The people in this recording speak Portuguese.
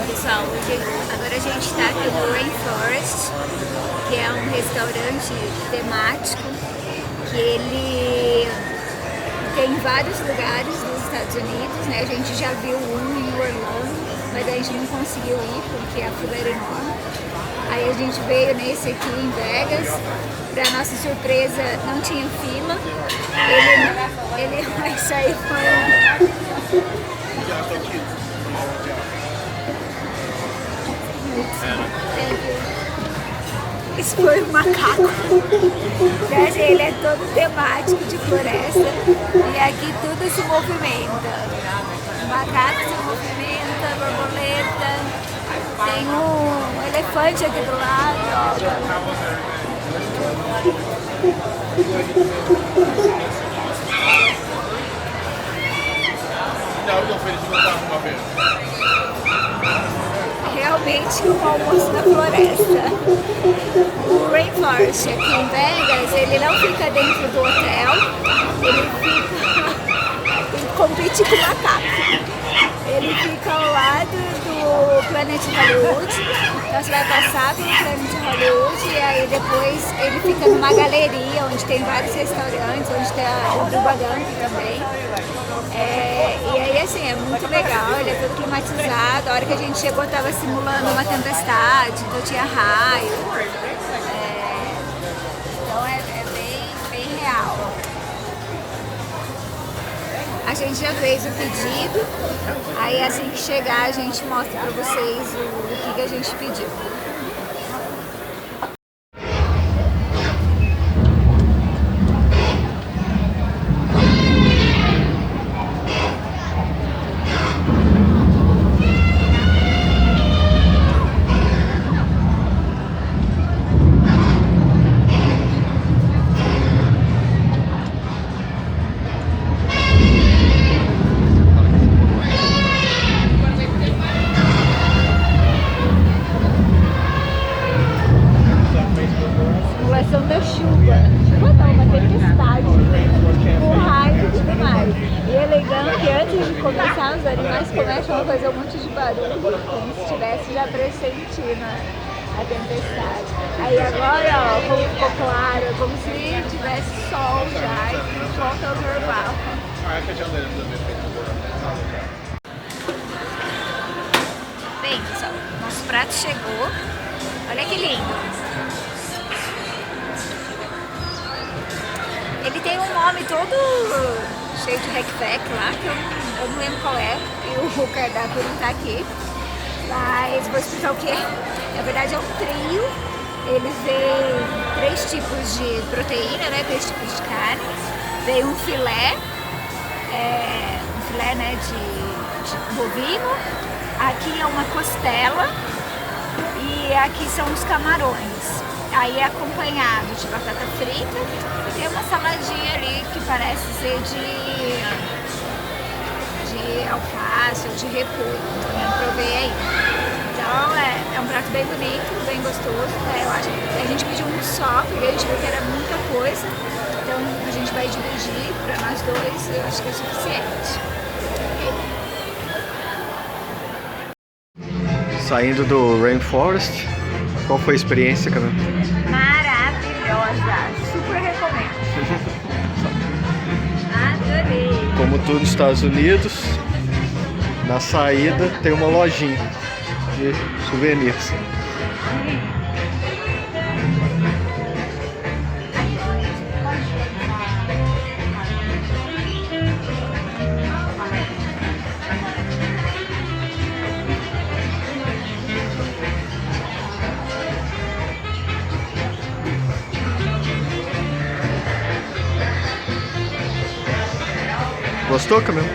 pessoal, agora a gente está aqui no Rainforest, que é um restaurante temático, que ele tem vários lugares nos Estados Unidos, né? A gente já viu um em Orlando, mas a gente não conseguiu ir porque a fila era enorme. Aí a gente veio nesse aqui em Vegas, para nossa surpresa não tinha fila, isso aí foi Isso foi um macaco. Ele é todo temático de floresta e aqui tudo se movimenta. O macaco se movimenta, a borboleta, tem um elefante aqui do lado. Realmente um almoço na floresta. O Rainforest aqui em Vegas, ele não fica dentro do hotel, ele compete com o macaco. Ele fica ao lado do Planet Hollywood, então você vai passar pelo Planet Hollywood e aí depois ele fica numa galeria onde tem vários restaurantes, onde tem o Bubaganque também. E aí assim, é muito legal, ele é todo climatizado. A hora que a gente chegou estava simulando uma tempestade, então tinha raio. Então é bem real. A gente já fez o pedido, aí assim que chegar a gente mostra pra vocês o que a gente pediu. Da chuva não, uma tempestade, com raio e tudo mais. E é legal que antes de começar os animais começam a fazer um monte de barulho, como se estivesse já pressentindo a tempestade. Aí agora, ó, como ficou claro, é como se tivesse sol já e tudo volta ao normal. Bem, pessoal, nosso prato chegou. Olha que lindo! Ele tem um nome todo cheio de rec-pack lá, que eu não lembro qual é, e o cardápio não tá aqui. Mas vou explicar o que é. Na verdade é um trio, eles vêm 3 tipos de proteína, né, 3 tipos de carne. Vem um filé, né, de bovino. Aqui é uma costela e aqui são os camarões. Aí é acompanhado de batata frita e tem uma saladinha ali que parece ser de alface ou de repolho, não provei aí. Então é um prato bem bonito, bem gostoso, né? Eu acho que a gente pediu um só, porque a gente viu que era muita coisa, então a gente vai dividir para nós dois, eu acho que é suficiente. Saindo do Rainforest, qual foi a experiência, Camila? Maravilhosa! Super recomendo! Adorei! Como tudo nos Estados Unidos, na saída tem uma lojinha de souvenirs. Gostou, Camila?